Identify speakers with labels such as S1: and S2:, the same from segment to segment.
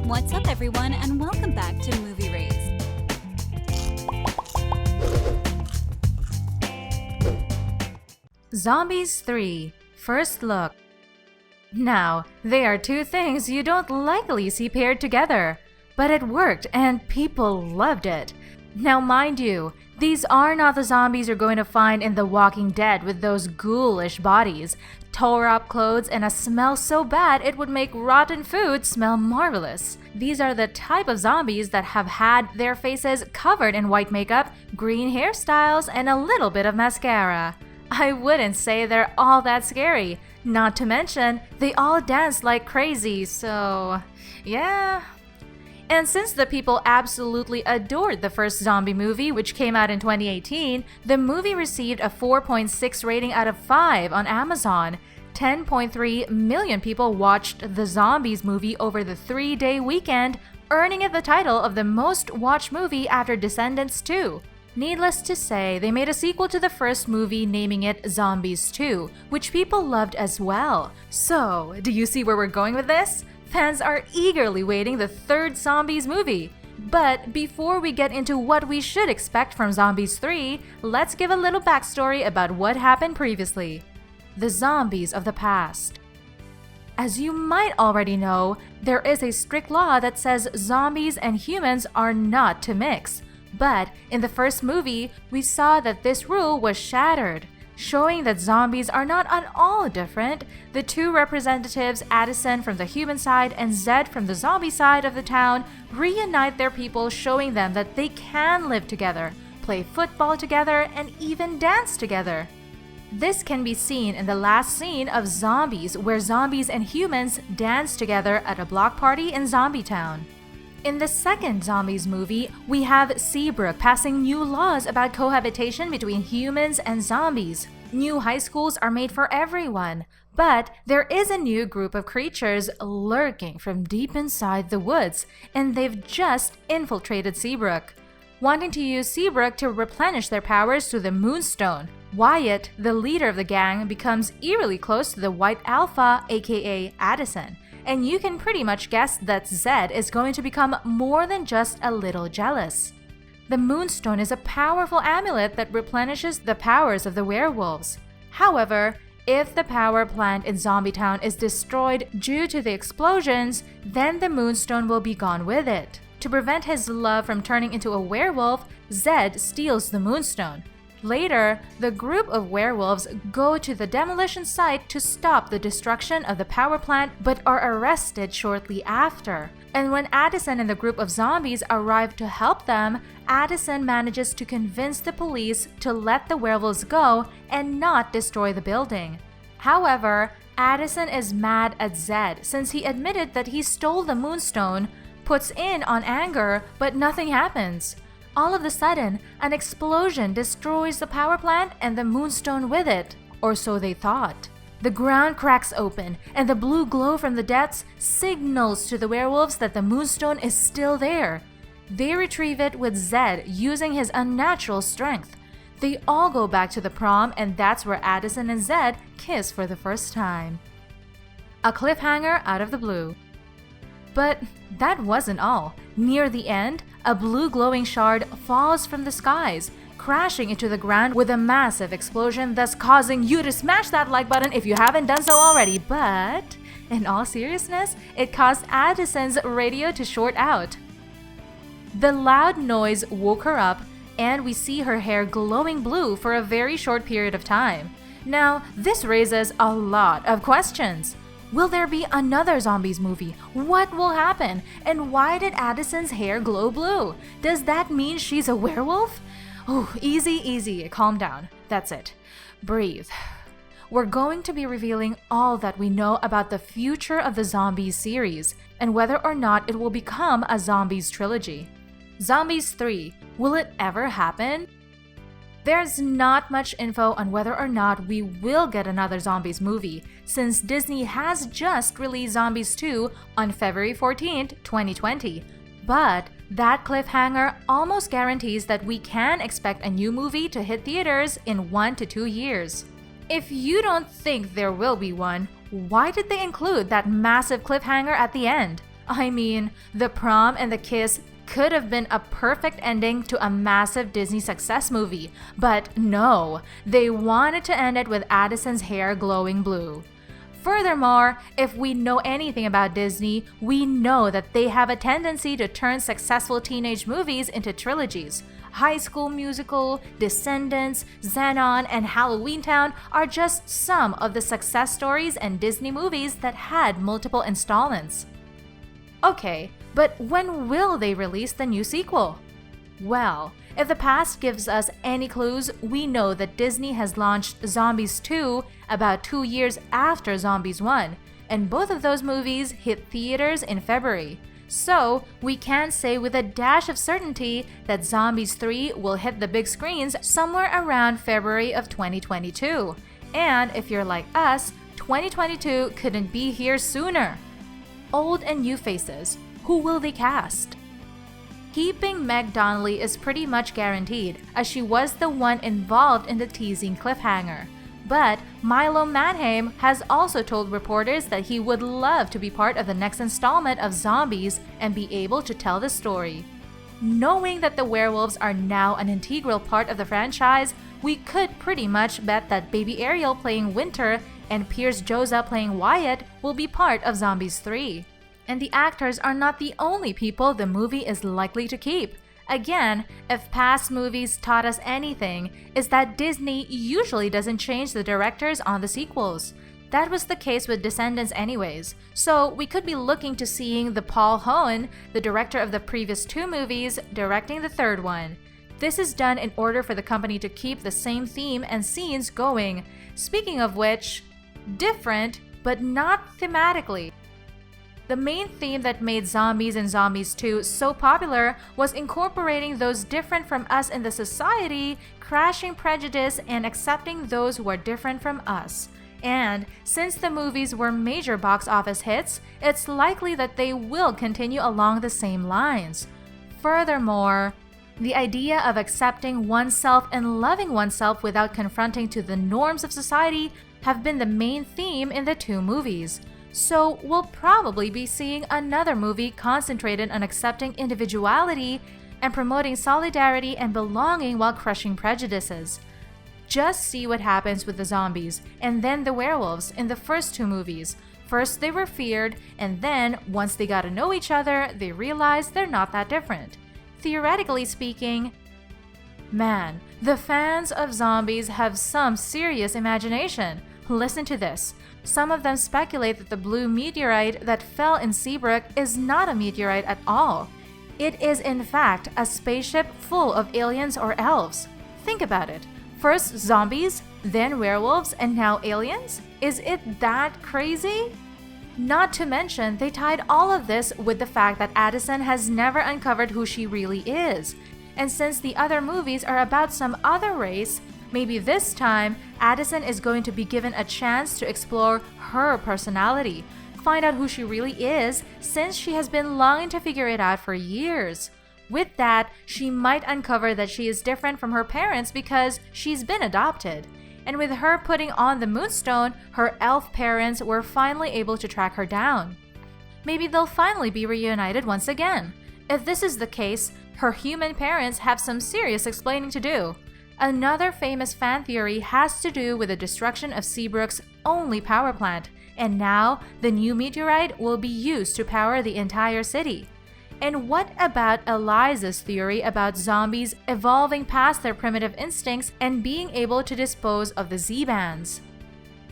S1: What's up, everyone, and welcome back to Movie Raised.
S2: Zombies 3 First Look. Now, they are two things you don't likely see paired together, but it worked and people loved it. Now, mind you, these are not the zombies you're going to find in The Walking Dead with those ghoulish bodies, tore-up clothes, and a smell so bad it would make rotten food smell marvelous. These are the type of zombies that have had their faces covered in white makeup, green hairstyles, and a little bit of mascara. I wouldn't say they're all that scary. Not to mention, they all dance like crazy, so yeah. And since the people absolutely adored the first zombie movie, which came out in 2018, the movie received a 4.6 rating out of 5 on Amazon. 10.3 million people watched the Zombies movie over the 3-day weekend, earning it the title of the most watched movie after Descendants 2. Needless to say, they made a sequel to the first movie naming it Zombies 2, which people loved as well. So, do you see where we're going with this? Fans are eagerly waiting the third Zombies movie. But before we get into what we should expect from Zombies 3, let's give a little backstory about what happened previously. The zombies of the past. As you might already know, there is a strict law that says zombies and humans are not to mix. But in the first movie, we saw that this rule was shattered. Showing that zombies are not at all different, the two representatives, Addison from the human side and Zed from the zombie side of the town, reunite their people, showing them that they can live together, play football together, and even dance together. This can be seen in the last scene of Zombies, where zombies and humans dance together at a block party in Zombietown. In the second Zombies movie, we have Seabrook passing new laws about cohabitation between humans and zombies. New high schools are made for everyone, but there is a new group of creatures lurking from deep inside the woods, and they've just infiltrated Seabrook. Wanting to use Seabrook to replenish their powers through the moonstone, Wyatt, the leader of the gang, becomes eerily close to the White Alpha, aka Addison. And you can pretty much guess that Zed is going to become more than just a little jealous. The moonstone is a powerful amulet that replenishes the powers of the werewolves. However, if the power plant in Zombietown is destroyed due to the explosions, then the moonstone will be gone with it. To prevent his love from turning into a werewolf, Zed steals the moonstone. Later, the group of werewolves go to the demolition site to stop the destruction of the power plant but are arrested shortly after. And when Addison and the group of zombies arrive to help them, Addison manages to convince the police to let the werewolves go and not destroy the building. However, Addison is mad at Zed since he admitted that he stole the moonstone, puts in on anger, but nothing happens. All of a sudden, an explosion destroys the power plant and the moonstone with it, or so they thought. The ground cracks open, and the blue glow from the depths signals to the werewolves that the moonstone is still there. They retrieve it with Zed using his unnatural strength. They all go back to the prom, and that's where Addison and Zed kiss for the first time. A cliffhanger out of the blue. But that wasn't all. Near the end, a blue glowing shard falls from the skies, crashing into the ground with a massive explosion, thus causing you to smash that like button if you haven't done so already. But in all seriousness, it caused Addison's radio to short out. The loud noise woke her up, and we see her hair glowing blue for a very short period of time. Now, this raises a lot of questions. Will there be another Zombies movie? What will happen? And why did Addison's hair glow blue? Does that mean she's a werewolf? Oh, easy, calm down. That's it. Breathe. We're going to be revealing all that we know about the future of the Zombies series, and whether or not it will become a Zombies trilogy. Zombies 3. Will it ever happen? There's not much info on whether or not we will get another Zombies movie, since Disney has just released Zombies 2 on February 14th, 2020. But that cliffhanger almost guarantees that we can expect a new movie to hit theaters in 1 to 2 years. If you don't think there will be one, why did they include that massive cliffhanger at the end? I mean, the prom and the kiss could have been a perfect ending to a massive Disney success movie, but no, they wanted to end it with Addison's hair glowing blue. Furthermore, if we know anything about Disney, we know that they have a tendency to turn successful teenage movies into trilogies. High School Musical, Descendants, Xenon, and Halloween Town are just some of the success stories and Disney movies that had multiple installments. Okay, but when will they release the new sequel? Well, if the past gives us any clues, we know that Disney has launched Zombies 2 about 2 years after Zombies 1, and both of those movies hit theaters in February. So, we can say with a dash of certainty that Zombies 3 will hit the big screens somewhere around February of 2022. And if you're like us, 2022 couldn't be here sooner. Old and new faces, who will they cast? Keeping Meg Donnelly is pretty much guaranteed, as she was the one involved in the teasing cliffhanger. But Milo Manheim has also told reporters that he would love to be part of the next installment of Zombies and be able to tell the story. Knowing that the werewolves are now an integral part of the franchise, we could pretty much bet that Baby Ariel playing Winter and Pierce Joza playing Wyatt will be part of Zombies 3. And the actors are not the only people the movie is likely to keep. Again, if past movies taught us anything, is that Disney usually doesn't change the directors on the sequels. That was the case with Descendants anyways, so we could be looking to seeing the Paul Hoen, the director of the previous 2 movies, directing the 3rd one. This is done in order for the company to keep the same theme and scenes going. Speaking of which, different, but not thematically. The main theme that made Zombies and Zombies 2 so popular was incorporating those different from us in the society, crashing prejudice, and accepting those who are different from us. And since the movies were major box office hits, it's likely that they will continue along the same lines. Furthermore, the idea of accepting oneself and loving oneself without confronting to the norms of society have been the main theme in the 2 movies. So we'll probably be seeing another movie concentrated on accepting individuality and promoting solidarity and belonging while crushing prejudices. Just see what happens with the zombies and then the werewolves in the first 2 movies. First they were feared, and then once they got to know each other, they realized they're not that different. Theoretically speaking, man, the fans of Zombies have some serious imagination. Listen to this. Some of them speculate that the blue meteorite that fell in Seabrook is not a meteorite at all. It is in fact a spaceship full of aliens or elves. Think about it. First zombies, then werewolves, and now aliens? Is it that crazy? Not to mention, they tied all of this with the fact that Addison has never uncovered who she really is. And since the other movies are about some other race, maybe this time, Addison is going to be given a chance to explore her personality, find out who she really is, since she has been longing to figure it out for years. With that, she might uncover that she is different from her parents because she's been adopted. And with her putting on the moonstone, her elf parents were finally able to track her down. Maybe they'll finally be reunited once again. If this is the case, her human parents have some serious explaining to do. Another famous fan theory has to do with the destruction of Seabrook's only power plant, and now the new meteorite will be used to power the entire city. And what about Eliza's theory about zombies evolving past their primitive instincts and being able to dispose of the Z-bands?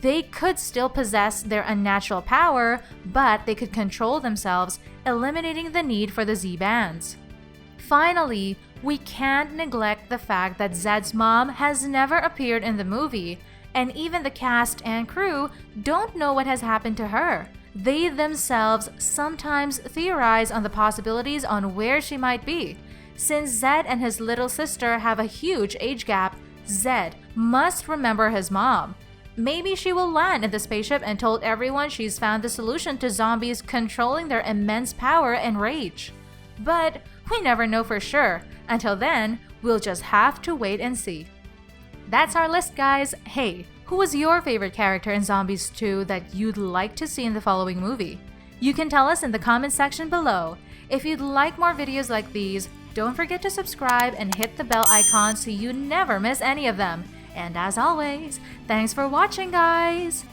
S2: They could still possess their unnatural power, but they could control themselves, eliminating the need for the Z-bands. Finally, we can't neglect the fact that Zed's mom has never appeared in the movie, and even the cast and crew don't know what has happened to her. They themselves sometimes theorize on the possibilities on where she might be. Since Zed and his little sister have a huge age gap, Zed must remember his mom. Maybe she will land in the spaceship and told everyone she's found the solution to zombies controlling their immense power and rage. But we never know for sure. Until then, we'll just have to wait and see. That's our list, guys. Hey, who was your favorite character in Zombies 2 that you'd like to see in the following movie? You can tell us in the comment section below. If you'd like more videos like these, don't forget to subscribe and hit the bell icon so you never miss any of them. And as always, thanks for watching, guys!